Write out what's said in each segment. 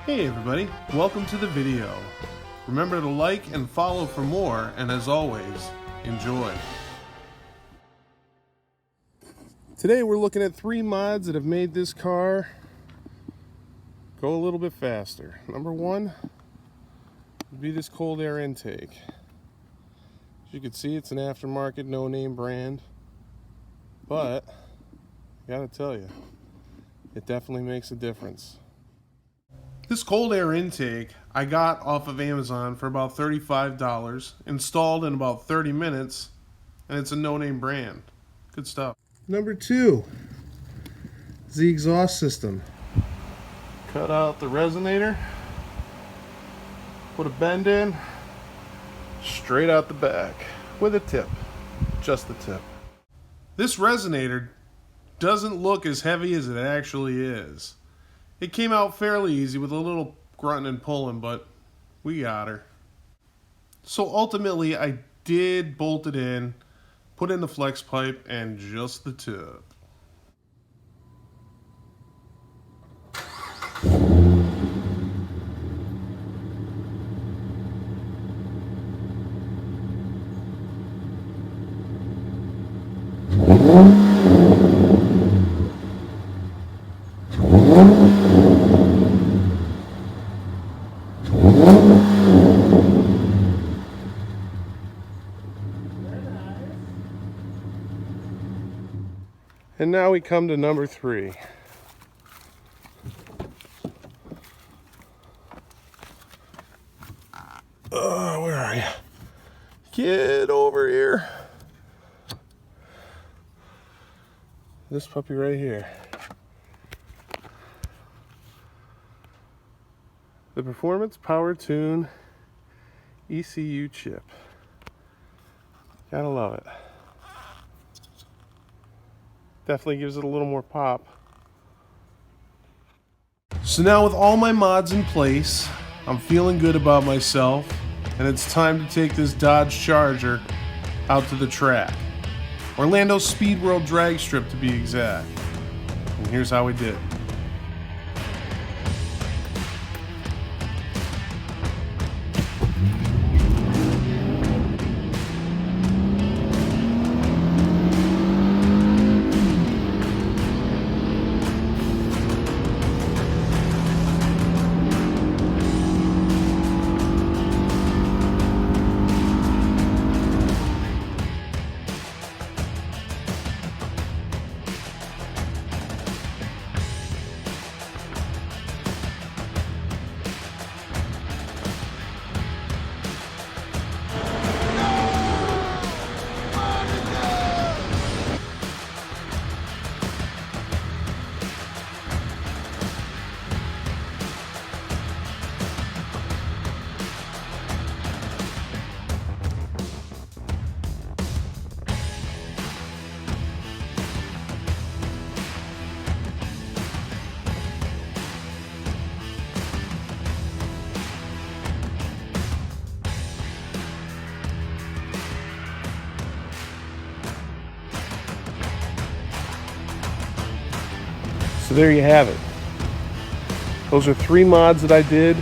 Hey everybody, welcome to the video. Remember to like and follow for more, and as always, enjoy. Today we're looking at 3 mods that have made this car go a little bit faster. Number 1 would be this cold air intake. As you can see, it's an aftermarket, no-name brand, but I gotta tell you, it definitely makes a difference. This cold air intake I got off of Amazon for about $35, installed in about 30 minutes, and it's a no-name brand. Good stuff. Number 2 is the exhaust system. Cut out the resonator, put a bend in, straight out the back with a tip, just the tip. This resonator doesn't look as heavy as it actually is. It came out fairly easy with a little grunting and pulling, but we got her. So ultimately I did bolt it in, put in the flex pipe and just the tip. And now we come to number 3. Where are you? Get over here. This puppy right here. The Performance Power Tune ECU chip. Gotta love it. Definitely gives it a little more pop. So now with all my mods in place, I'm feeling good about myself, and it's time to take this Dodge Charger out to the track. Orlando SpeedWorld drag strip to be exact. And here's how we did. So there you have it. Those are 3 mods that I did.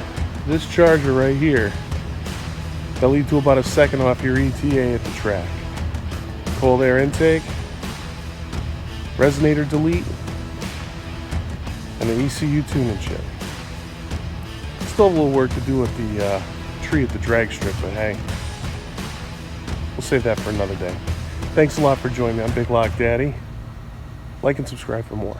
This Charger right here, that lead to about a second off your ETA at the track. Cold air intake, resonator delete, and the ECU tuning chip. Still a little work to do with the tree at the drag strip, but hey, we'll save that for another day. Thanks a lot for joining me. I'm Big Lock Daddy. Like and subscribe for more.